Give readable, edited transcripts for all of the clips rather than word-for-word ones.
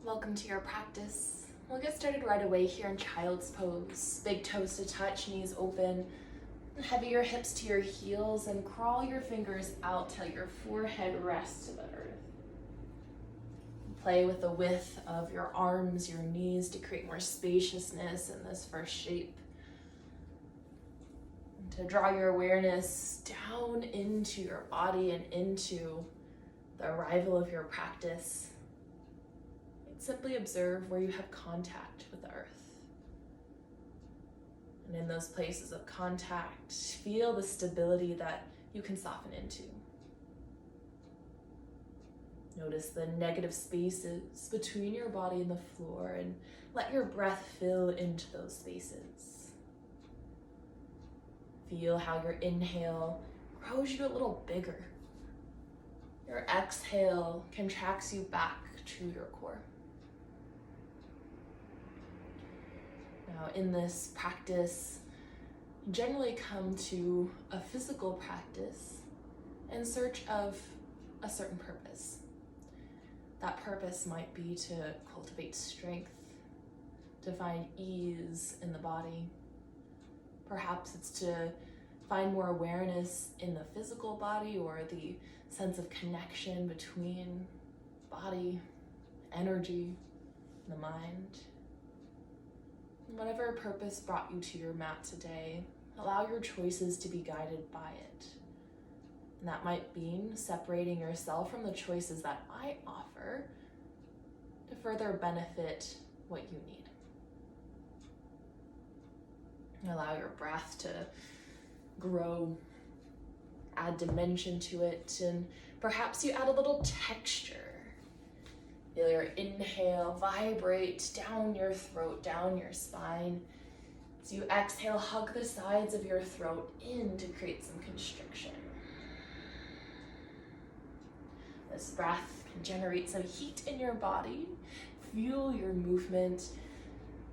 Welcome to your practice. We'll get started right away here in child's pose. Big toes to touch, knees open. Heavy your hips to your heels and crawl your fingers out till your forehead rests to the earth. Play with the width of your arms, your knees to create more spaciousness in this first shape. And to draw your awareness down into your body and into the arrival of your practice. Simply observe where you have contact with the earth. And in those places of contact, feel the stability that you can soften into. Notice the negative spaces between your body and the floor and let your breath fill into those spaces. Feel how your inhale grows you a little bigger. Your exhale contracts you back to your core. Now, in this practice, you generally come to a physical practice in search of a certain purpose. That purpose might be to cultivate strength, to find ease in the body. Perhaps it's to find more awareness in the physical body or the sense of connection between body, energy, and the mind. Whatever purpose brought you to your mat today, allow your choices to be guided by it. And that might mean separating yourself from the choices that I offer to further benefit what you need. Allow your breath to grow, add dimension to it, and perhaps you add a little texture. Feel your inhale vibrate down your throat, down your spine. As you exhale, hug the sides of your throat in to create some constriction. This breath can generate some heat in your body, fuel your movement.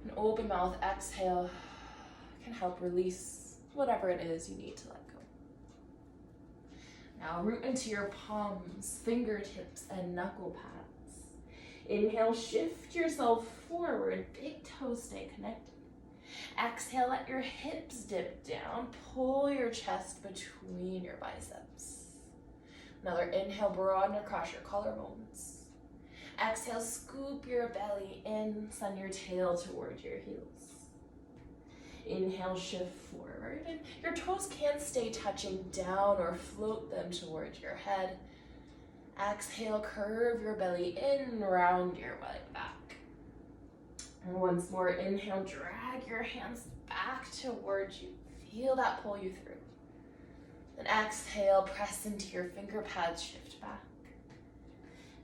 An open mouth exhale can help release whatever it is you need to let go. Now root into your palms, fingertips, and knuckle pads. Inhale, shift yourself forward, big toes stay connected. Exhale, let your hips dip down, pull your chest between your biceps. Another inhale, broaden across your collarbones. Exhale, scoop your belly in, send your tail toward your heels. Inhale, shift forward, and your toes can stay touching down or float them towards your head. Exhale, curve your belly in, round your back. And once more, inhale, drag your hands back towards you. Feel that pull you through. Then exhale, press into your finger pads, shift back.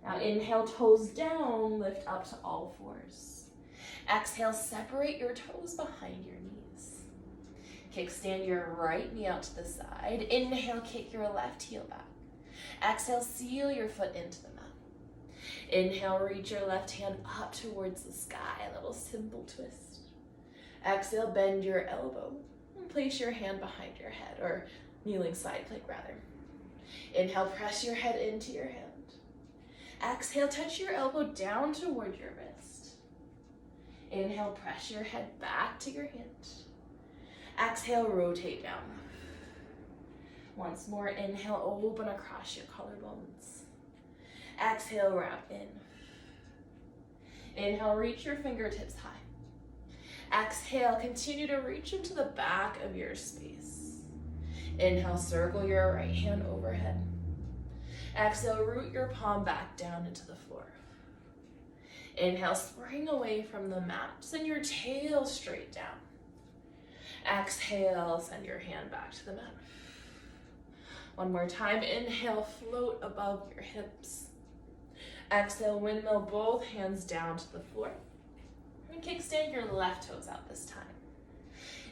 Now inhale, toes down, lift up to all fours. Exhale, separate your toes behind your knees. Kickstand your right knee out to the side. Inhale, kick your left heel back. Exhale, seal your foot into the mat. Inhale, reach your left hand up towards the sky, a little simple twist. Exhale, bend your elbow and place your hand behind your head, or kneeling side plank rather. Inhale, press your head into your hand. Exhale, touch your elbow down toward your wrist. Inhale, press your head back to your hand. Exhale, rotate down. Once more, inhale, open across your collarbones. Exhale, wrap in. Inhale, reach your fingertips high. Exhale, continue to reach into the back of your space. Inhale, circle your right hand overhead. Exhale, root your palm back down into the floor. Inhale, spring away from the mat. Send your tail straight down. Exhale, send your hand back to the mat. One more time, inhale, float above your hips. Exhale, windmill both hands down to the floor. And kickstand your left toes out this time.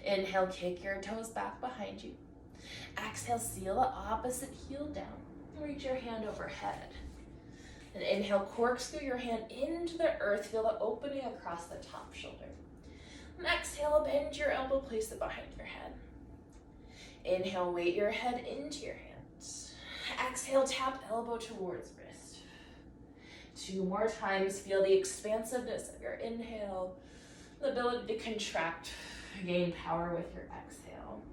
Inhale, kick your toes back behind you. Exhale, seal the opposite heel down. Reach your hand overhead. And inhale, corkscrew your hand into the earth. Feel the opening across the top shoulder. And exhale, bend your elbow, place it behind your head. Inhale, weight your head into your hands. Exhale, tap elbow towards wrist. 2 more times. Feel the expansiveness of your inhale, the ability to contract, gain power with your exhale.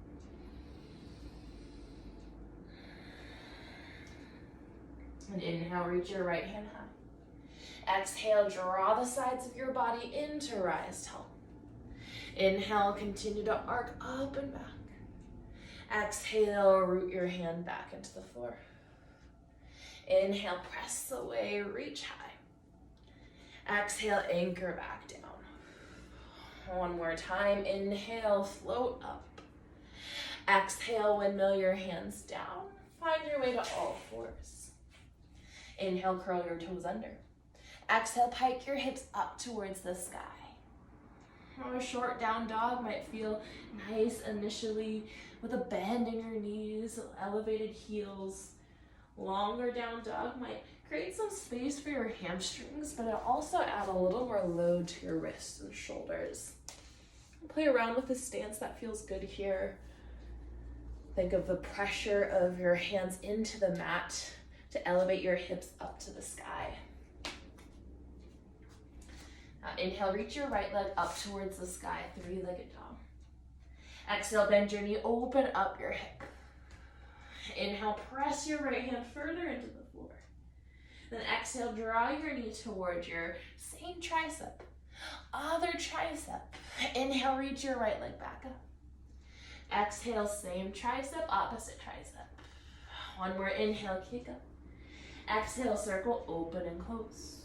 And inhale, reach your right hand high. Exhale, draw the sides of your body into rise tall. Inhale, continue to arc up and back. Exhale, root your hand back into the floor. Inhale, press away, reach high. Exhale, anchor back down. One more time, inhale, float up. Exhale, windmill your hands down. Find your way to all fours. Inhale, curl your toes under. Exhale, pike your hips up towards the sky. A short down dog might feel nice initially with a bend in your knees, elevated heels. Longer down dog might create some space for your hamstrings, but it'll also add a little more load to your wrists and shoulders. Play around with the stance that feels good here. Think of the pressure of your hands into the mat to elevate your hips up to the sky. Inhale, reach your right leg up towards the sky, 3-legged dog. Exhale, bend your knee, open up your hip. Inhale, press your right hand further into the floor. Then exhale, draw your knee towards your same tricep, other tricep. Inhale, reach your right leg back up. Exhale, same tricep, opposite tricep. One more inhale, kick up. Exhale, circle, open and close.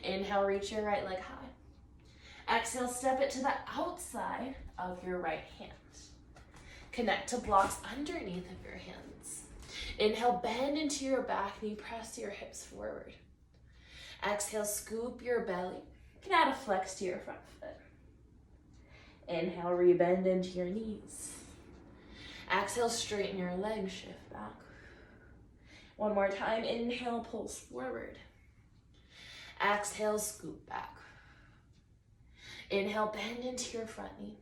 Inhale, reach your right leg high. Exhale, step it to the outside of your right hand. Connect to blocks underneath of your hands. Inhale, bend into your back knee, press your hips forward. Exhale, scoop your belly. You can add a flex to your front foot. Inhale, rebend into your knees. Exhale, straighten your legs, shift back. One more time, inhale, pulse forward. Exhale, scoop back. Inhale, bend into your front knee.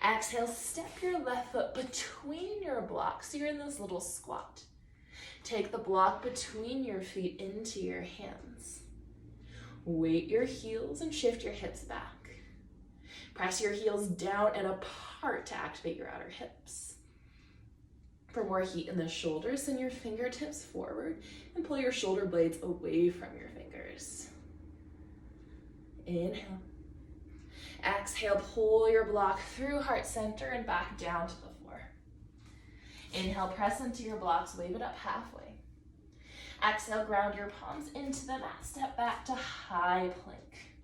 Exhale, step your left foot between your blocks. So you're in this little squat. Take the block between your feet into your hands. Weight your heels and shift your hips back. Press your heels down and apart to activate your outer hips. For more heat in the shoulders, send your fingertips forward and pull your shoulder blades away from your fingers. Inhale. Exhale, pull your block through heart center and back down to the floor. Inhale, press into your blocks, wave it up halfway. Exhale, ground your palms into the mat, step back to high plank.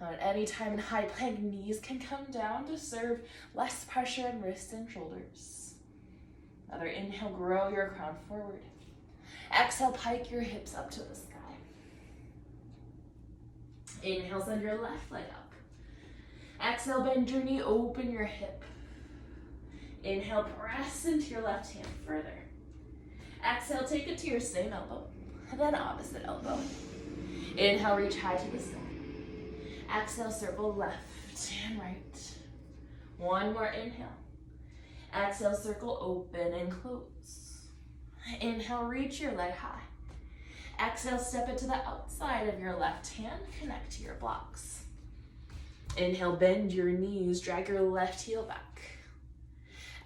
Now, at any time in high plank, knees can come down to serve less pressure in wrists and shoulders. Another inhale, grow your crown forward. Exhale, pike your hips up to the sky. Inhale, send your left leg up. Exhale, bend your knee, open your hip. Inhale, press into your left hand further. Exhale, take it to your same elbow, and then opposite elbow. Inhale, reach high to the sky. Exhale, circle left and right. One more inhale. Exhale, circle open and close. Inhale, reach your leg high. Exhale, step it to the outside of your left hand, connect to your blocks. Inhale, bend your knees, drag your left heel back.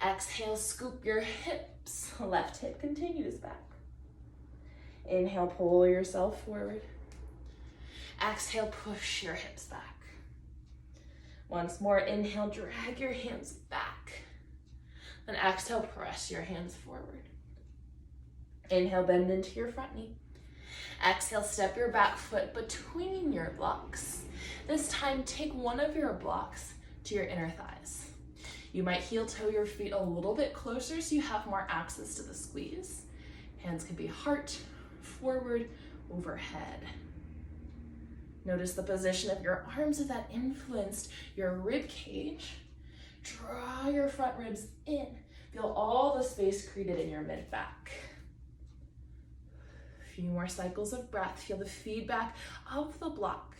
Exhale, scoop your hips, left hip continues back. Inhale, pull yourself forward. Exhale, push your hips back. Once more, inhale, drag your hands back. Then exhale, press your hands forward. Inhale, bend into your front knee. Exhale, step your back foot between your blocks. This time, take one of your blocks to your inner thighs. You might heel toe your feet a little bit closer so you have more access to the squeeze. Hands can be heart, forward, overhead. Notice the position of your arms if that influenced your rib cage. Draw your front ribs in. Feel all the space created in your mid-back. A few more cycles of breath. Feel the feedback of the block.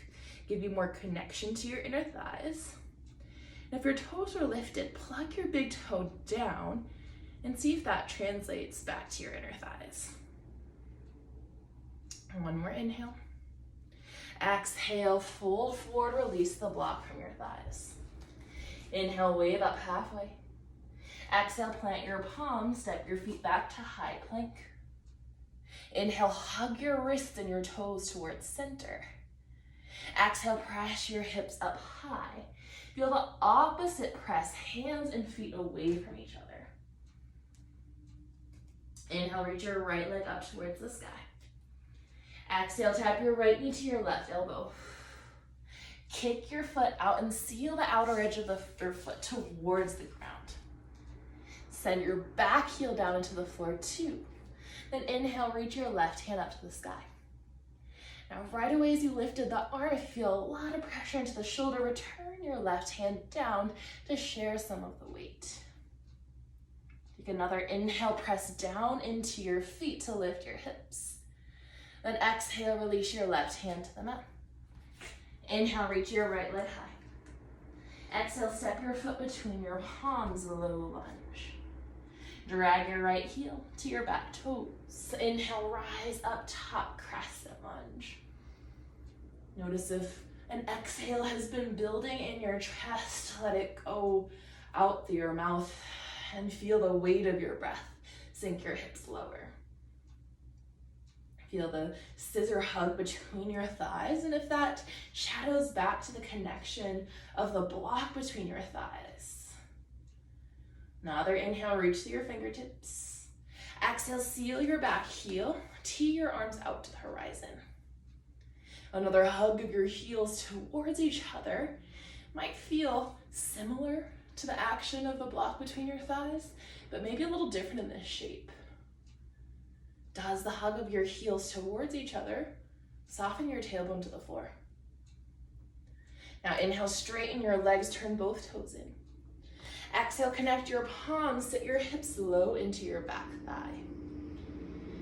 Give you more connection to your inner thighs. And if your toes are lifted, plug your big toe down and see if that translates back to your inner thighs. One more inhale. Exhale, fold forward, release the block from your thighs. Inhale, wave up halfway. Exhale, plant your palms, step your feet back to high plank. Inhale, hug your wrists and your toes towards center. Exhale, press your hips up high. Feel the opposite press, hands and feet away from each other. Inhale, reach your right leg up towards the sky. Exhale, tap your right knee to your left elbow. Kick your foot out and seal the outer edge of your foot towards the ground. Send your back heel down into the floor too. Then inhale, reach your left hand up to the sky. Now right away as you lifted the arm, feel a lot of pressure into the shoulder. Return your left hand down to share some of the weight. Take another inhale, press down into your feet to lift your hips. Then exhale, release your left hand to the mat. Inhale, reach your right leg high. Exhale, step your foot between your palms, low lunge. Drag your right heel to your back toes. Inhale, rise up top, crescent lunge. Notice if an exhale has been building in your chest, let it go out through your mouth and feel the weight of your breath sink your hips lower. Feel the scissor hug between your thighs, and if that shadows back to the connection of the block between your thighs. Another inhale, reach to your fingertips. Exhale, seal your back heel, tee your arms out to the horizon. Another hug of your heels towards each other might feel similar to the action of the block between your thighs, but maybe a little different in this shape. Does the hug of your heels towards each other soften your tailbone to the floor? Now inhale, straighten your legs, turn both toes in. Exhale, connect your palms, sit your hips low into your back thigh.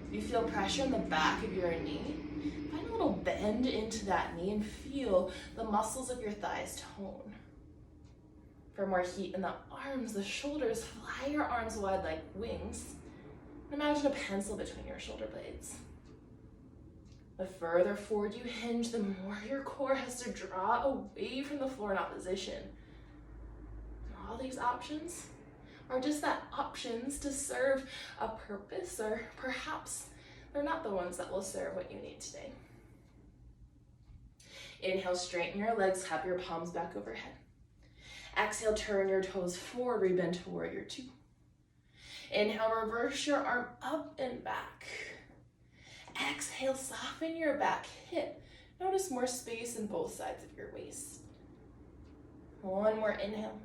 If you feel pressure in the back of your knee, find a little bend into that knee and feel the muscles of your thighs tone. For more heat in the arms, the shoulders, fly your arms wide like wings. Imagine a pencil between your shoulder blades. The further forward you hinge, the more your core has to draw away from the floor in opposition. All these options are just that options to serve a purpose, or perhaps they're not the ones that will serve what you need today. Inhale, straighten your legs, have your palms back overhead. Exhale, turn your toes forward, rebend to warrior two. Inhale, reverse your arm up and back. Exhale, soften your back hip. Notice more space in both sides of your waist. One more inhale.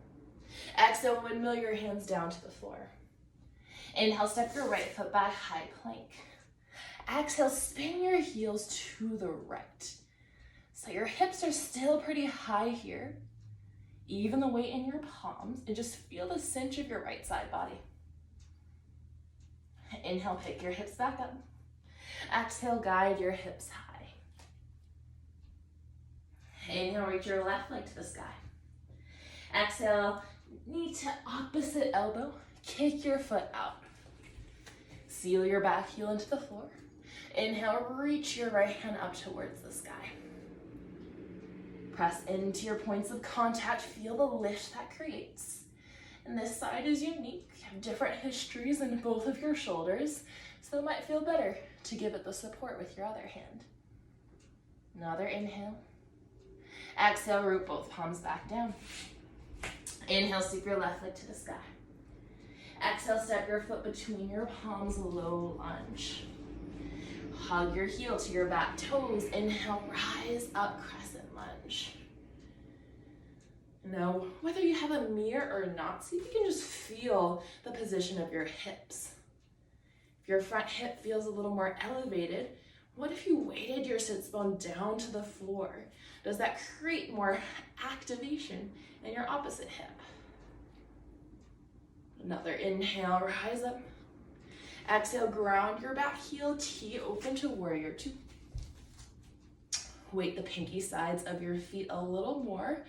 Exhale, windmill your hands down to the floor. Inhale, step your right foot back, high plank. Exhale, spin your heels to the right. So your hips are still pretty high here. Even the weight in your palms, and just feel the cinch of your right side body. Inhale, pick your hips back up. Exhale, guide your hips high. Inhale, reach your left leg to the sky. Exhale, knee to opposite elbow. Kick your foot out. Seal your back heel into the floor. Inhale, reach your right hand up towards the sky. Press into your points of contact. Feel the lift that creates. And this side is unique. You have different histories in both of your shoulders, so it might feel better to give it the support with your other hand. Another inhale. Exhale, root both palms back down. Inhale, sweep your left leg to the sky. Exhale, step your foot between your palms, low lunge. Hug your heel to your back toes. Inhale, rise up, crescent lunge. Now, whether you have a mirror or not, see if you can just feel the position of your hips. If your front hip feels a little more elevated, what if you weighted your sits bone down to the floor? Does that create more activation in your opposite hip? Another inhale, rise up. Exhale, ground your back heel, tee open to warrior two. Weight the pinky sides of your feet a little more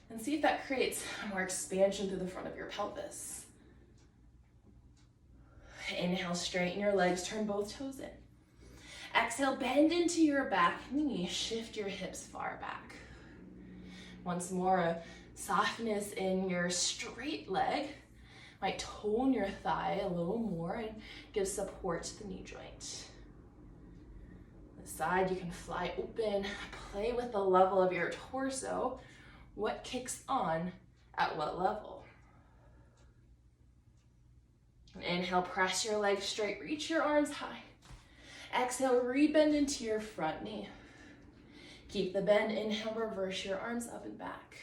and see if that creates more expansion through the front of your pelvis. Inhale, straighten your legs, turn both toes in. Exhale, bend into your back knee. Shift your hips far back. Once more, a softness in your straight leg. Might tone your thigh a little more and give support to the knee joint. The side, you can fly open, play with the level of your torso. What kicks on at what level? Inhale, press your legs straight, reach your arms high. Exhale, rebend into your front knee. Keep the bend. Inhale, reverse your arms up and back.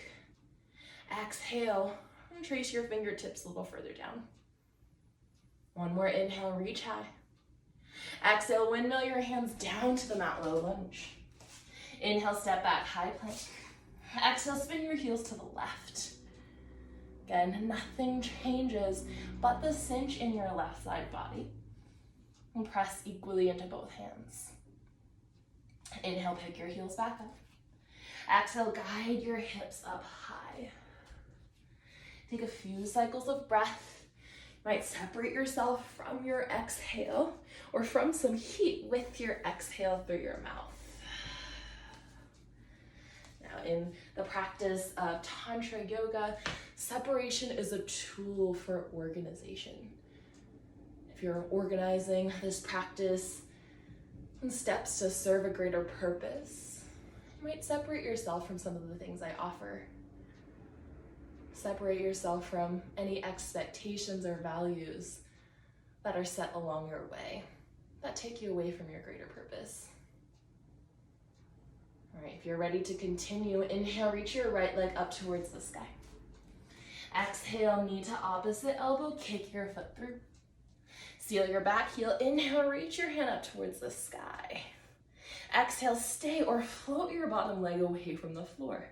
Exhale, and trace your fingertips a little further down. One more inhale, reach high. Exhale, windmill your hands down to the mat, low lunge. Inhale, step back, high plank. Exhale, spin your heels to the left. Again, nothing changes but the cinch in your left side body. And press equally into both hands. Inhale, pick your heels back up. Exhale, guide your hips up high. Take a few cycles of breath. You might separate yourself from your exhale or from some heat with your exhale through your mouth. Now, in the practice of Tantra Yoga, separation is a tool for organization. If you're organizing this practice in steps to serve a greater purpose, you might separate yourself from some of the things I offer. Separate yourself from any expectations or values that are set along your way that take you away from your greater purpose. All right, if you're ready to continue, inhale, reach your right leg up towards the sky. Exhale, knee to opposite elbow, kick your foot through. Seal your back heel. Inhale, reach your hand up towards the sky. Exhale, stay or float your bottom leg away from the floor.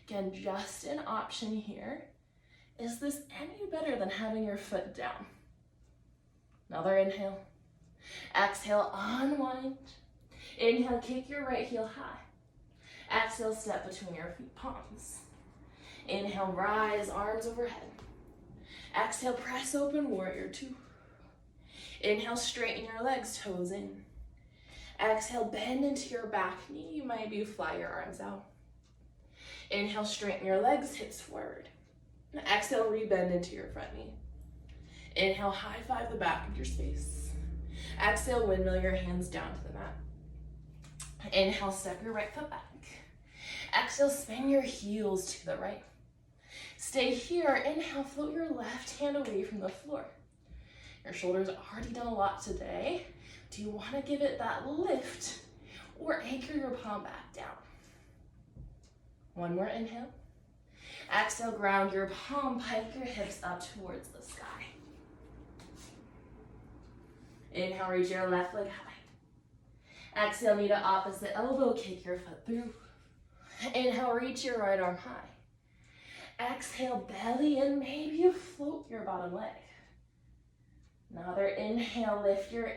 Again, just an option here. Is this any better than having your foot down? Another inhale. Exhale, unwind. Inhale, kick your right heel high. Exhale, step between your feet palms. Inhale, rise, arms overhead. Exhale, press open, warrior two. Inhale, straighten your legs, toes in. Exhale, bend into your back knee. Maybe fly your arms out. Inhale, straighten your legs, hips forward. Exhale, rebend into your front knee. Inhale, high five the back of your space. Exhale, windmill your hands down to the mat. Inhale, step your right foot back. Exhale, spin your heels to the right. Stay here. Inhale, float your left hand away from the floor. Your shoulders have already done a lot today. Do you want to give it that lift or anchor your palm back down? One more inhale. Exhale, ground your palm, pike your hips up towards the sky. Inhale, reach your left leg high. Exhale, knee to opposite elbow, kick your foot through. Inhale, reach your right arm high. Exhale, belly in, maybe you float your bottom leg. Another inhale, lift your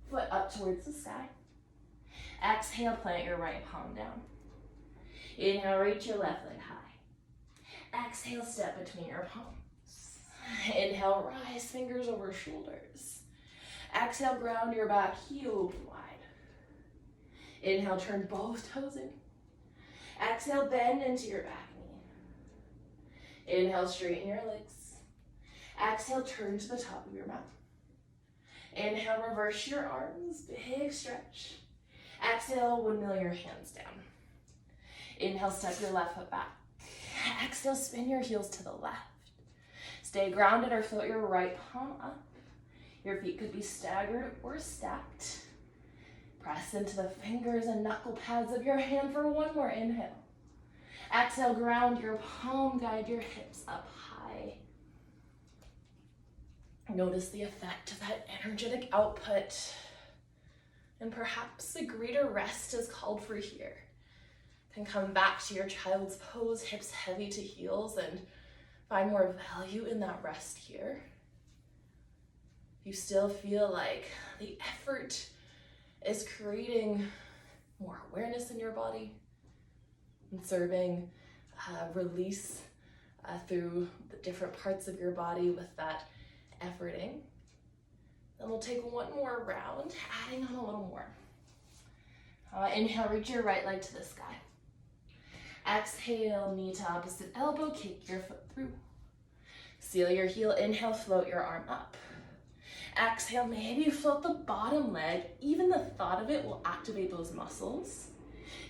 foot up towards the sky. Exhale, plant your right palm down. Inhale, reach your left leg high. Exhale, step between your palms. Inhale, rise, fingers over shoulders. Exhale, ground your back heel open wide. Inhale, turn both toes in. Exhale, bend into your back knee. Inhale, straighten your legs. Exhale, turn to the top of your mat. Inhale, reverse your arms, big stretch. Exhale, windmill your hands down. Inhale, step your left foot back. Exhale, spin your heels to the left. Stay grounded or float your right palm up. Your feet could be staggered or stacked. Press into the fingers and knuckle pads of your hand for one more inhale. Exhale, ground your palm, guide your hips up high. Notice the effect of that energetic output. And perhaps a greater rest is called for here. Can come back to your child's pose, hips heavy to heels, and find more value in that rest here. You still feel like the effort is creating more awareness in your body and serving release through the different parts of your body with that efforting. Then we'll take one more round, adding on a little more. Inhale, reach your right leg to the sky. Exhale, knee to opposite elbow, kick your foot through. Seal your heel, inhale, float your arm up. Exhale, maybe float the bottom leg. Even the thought of it will activate those muscles.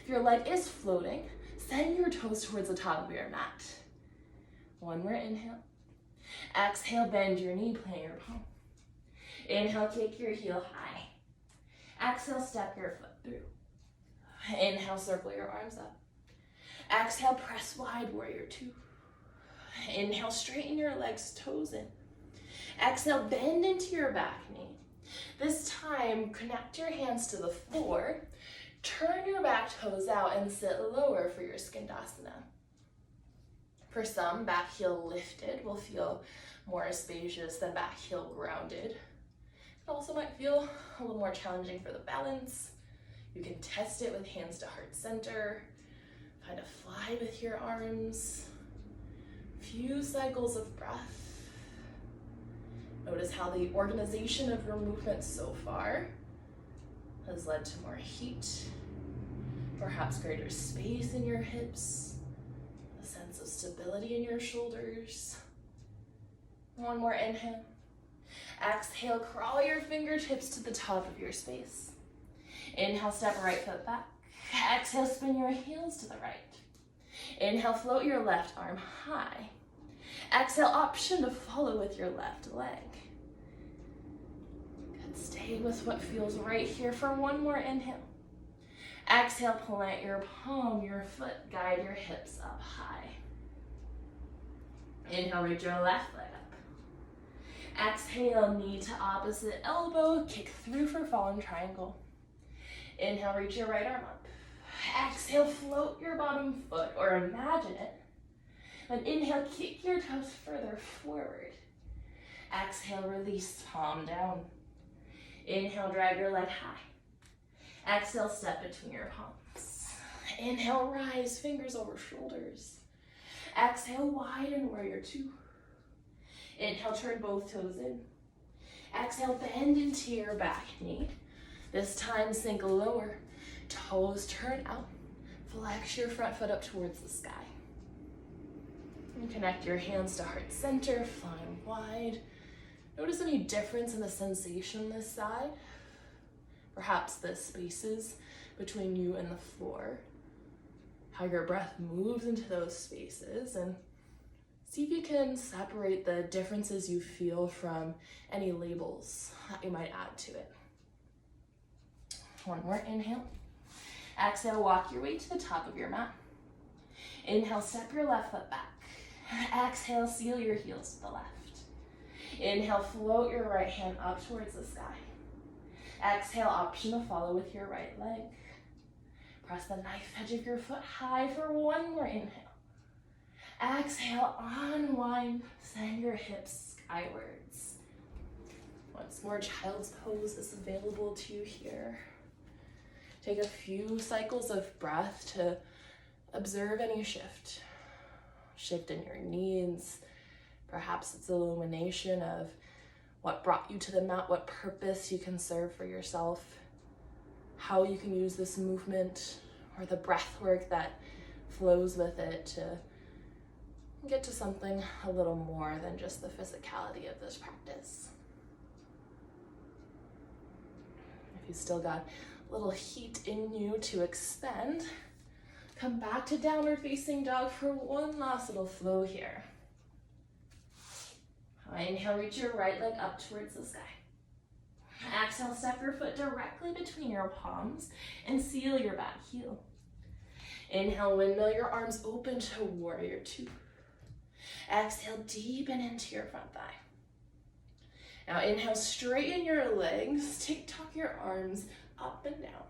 If your leg is floating, send your toes towards the top of your mat. One more inhale. Exhale, bend your knee, plant your palm. Inhale, kick your heel high. Exhale, step your foot through. Inhale, circle your arms up. Exhale, press wide, warrior two. Inhale, straighten your legs, toes in. Exhale, bend into your back knee. This time, connect your hands to the floor. Turn your back toes out and sit lower for your skandasana. For some, back heel lifted will feel more spacious than back heel grounded. It also might feel a little more challenging for the balance. You can test it with hands to heart center. Find a fly with your arms. Few cycles of breath. Notice how the organization of your movement so far has led to more heat, perhaps greater space in your hips, a sense of stability in your shoulders. One more inhale. Exhale, crawl your fingertips to the top of your space. Inhale, step right foot back. Exhale, spin your heels to the right. Inhale, float your left arm high. Exhale, option to follow with your left leg. Good, stay with what feels right here for one more inhale. Exhale, plant your palm, your foot, guide your hips up high. Inhale, reach your left leg up. Exhale, knee to opposite elbow, kick through for fallen triangle. Inhale, reach your right arm up. Exhale, float your bottom foot or imagine it. Then inhale, kick your toes further forward. Exhale, release, palm down. Inhale, drag your leg high. Exhale, step between your palms. Inhale, rise, fingers over shoulders. Exhale, widen, warrior two. Inhale, turn both toes in. Exhale, bend into your back knee. This time, sink lower. Toes turn out. Flex your front foot up towards the sky. And connect your hands to heart center, flying wide. Notice any difference in the sensation this side. Perhaps the spaces between you and the floor. How your breath moves into those spaces, and see if you can separate the differences you feel from any labels that you might add to it. One more inhale. Exhale, walk your way to the top of your mat. Inhale, step your left foot back. Exhale, seal your heels to the left. Inhale, float your right hand up towards the sky. Exhale, option to follow with your right leg. Press the knife edge of your foot high for one more inhale. Exhale, unwind, send your hips skywards. Once more, child's pose is available to you here. Take a few cycles of breath to observe any shift. Shift in your needs. Perhaps it's illumination of what brought you to the mat, what purpose you can serve for yourself, how you can use this movement or the breath work that flows with it to get to something a little more than just the physicality of this practice. If you still got a little heat in you to extend, come back to downward facing dog for one last little flow here. Inhale, reach your right leg up towards the sky. Exhale, step your foot directly between your palms and seal your back heel. Inhale, windmill your arms open to warrior two. Exhale, deepen into your front thigh. Now inhale, straighten your legs, tick-tock your arms up and down.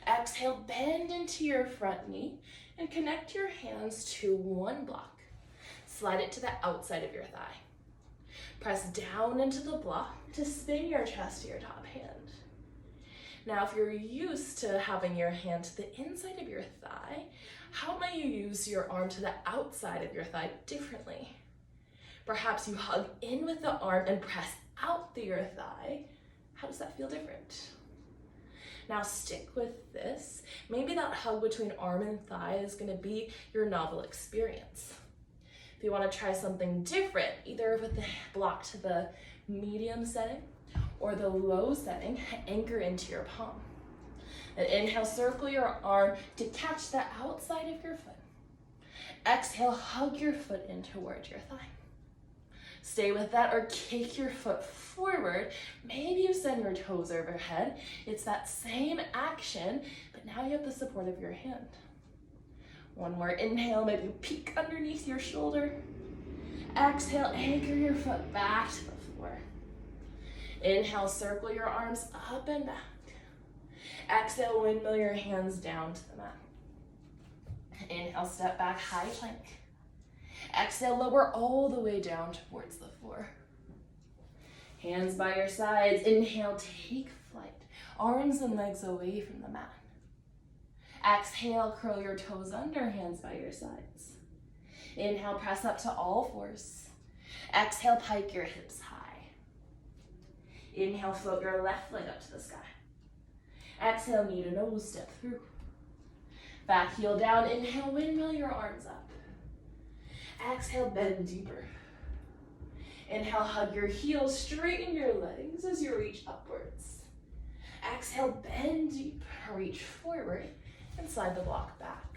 Exhale, bend into your front knee and connect your hands to one block. Slide it to the outside of your thigh. Press down into the block to spin your chest to your top hand. Now, if you're used to having your hand to the inside of your thigh, how might you use your arm to the outside of your thigh differently? Perhaps you hug in with the arm and press out through your thigh. How does that feel different? Now stick with this. Maybe that hug between arm and thigh is going to be your novel experience. If you want to try something different, either with the block to the medium setting or the low setting, anchor into your palm. And inhale, circle your arm to catch the outside of your foot. Exhale, hug your foot in towards your thigh. Stay with that or kick your foot forward. Maybe you send your toes overhead. It's that same action, but now you have the support of your hand. One more inhale, maybe you peek underneath your shoulder. Exhale, anchor your foot back to the floor. Inhale, circle your arms up and back. Exhale, windmill your hands down to the mat. Inhale, step back, high plank. Exhale, lower all the way down towards the floor. Hands by your sides. Inhale, take flight. Arms and legs away from the mat. Exhale, curl your toes under, hands by your sides. Inhale, press up to all fours. Exhale, pike your hips high. Inhale, float your left leg up to the sky. Exhale, knee to nose, step through. Back heel down, inhale, windmill your arms up. Exhale, bend deeper. Inhale, hug your heels, straighten your legs as you reach upwards. Exhale, bend deep, reach forward, and slide the block back.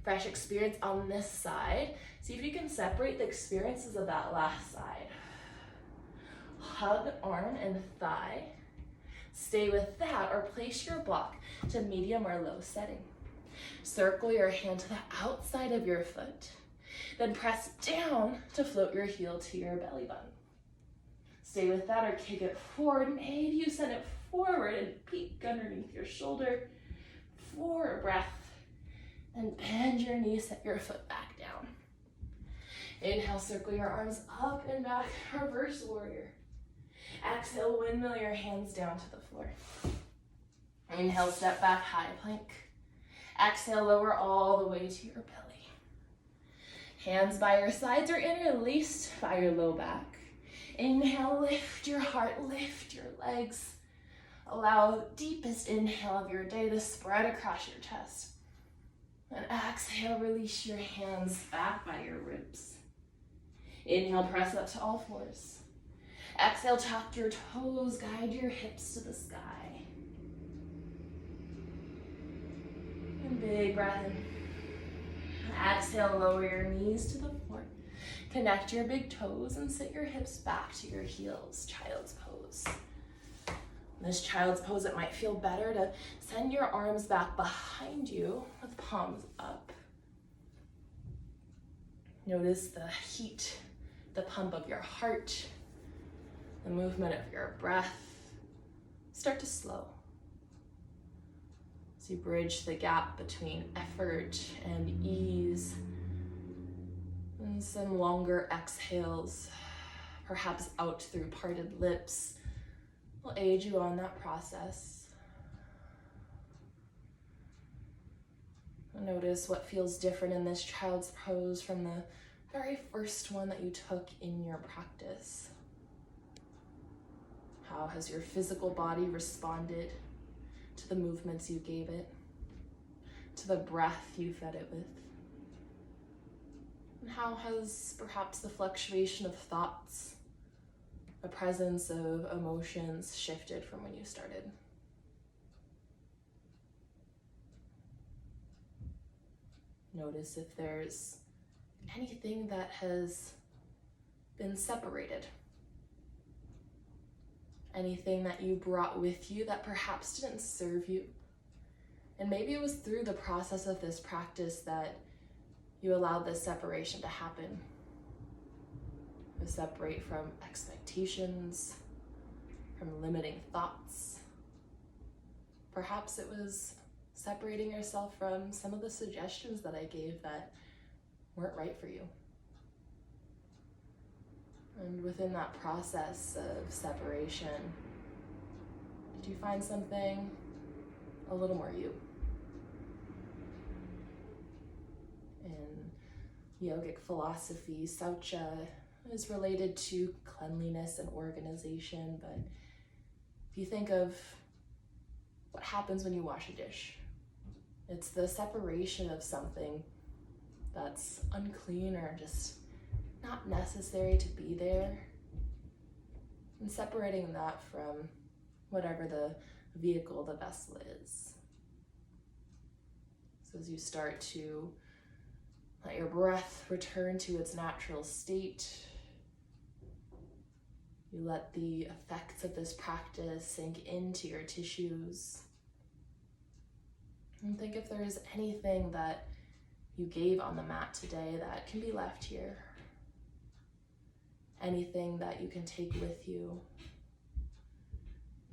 Fresh experience on this side. See if you can separate the experiences of that last side. Hug arm and thigh. Stay with that or place your block to medium or low setting. Circle your hand to the outside of your foot. Then press down to float your heel to your belly button. Stay with that or kick it forward. Maybe you send it forward and peek underneath your shoulder for a breath. Then bend your knees, set your foot back down. Inhale, circle your arms up and back, reverse warrior. Exhale, windmill your hands down to the floor. Inhale, step back, high plank. Exhale, lower all the way to your belly. Hands by your sides or interlaced by your low back. Inhale, lift your heart, lift your legs. Allow deepest inhale of your day to spread across your chest. And exhale, release your hands back by your ribs. Inhale, press up to all fours. Exhale, tuck your toes, guide your hips to the sky. And big breath in. Exhale, lower your knees to the floor. Connect your big toes and sit your hips back to your heels, child's pose. In this child's pose, it might feel better to send your arms back behind you with palms up. Notice the heat, the pump of your heart, the movement of your breath. Start to slow. As you bridge the gap between effort and ease. And some longer exhales, perhaps out through parted lips, will aid you on that process. Notice what feels different in this child's pose from the very first one that you took in your practice. How has your physical body responded to the movements you gave it, to the breath you fed it with? And how has perhaps the fluctuation of thoughts, the presence of emotions shifted from when you started? Notice if there's anything that has been separated. Anything that you brought with you that perhaps didn't serve you. And maybe it was through the process of this practice that you allowed this separation to happen. To separate from expectations, from limiting thoughts. Perhaps it was separating yourself from some of the suggestions that I gave that weren't right for you. And within that process of separation, did you find something a little more you? In yogic philosophy, Saucha is related to cleanliness and organization, but if you think of what happens when you wash a dish. It's the separation of something that's unclean or just not necessary to be there, and separating that from whatever the vehicle, the vessel is. So as you start to let your breath return to its natural state, you let the effects of this practice sink into your tissues. And think if there's anything that you gave on the mat today that can be left here. Anything that you can take with you.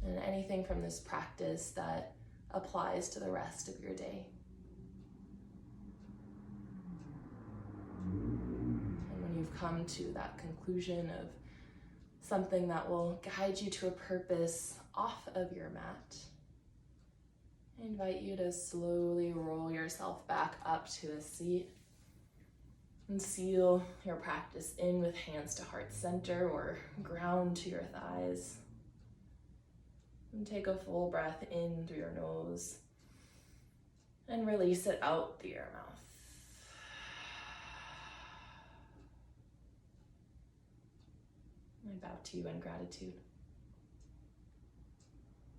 And anything from this practice that applies to the rest of your day. And when you've come to that conclusion of something that will guide you to a purpose off of your mat, I invite you to slowly roll yourself back up to a seat and seal your practice in with hands to heart center or ground to your thighs. And take a full breath in through your nose and release it out through your mouth. I bow to you in gratitude.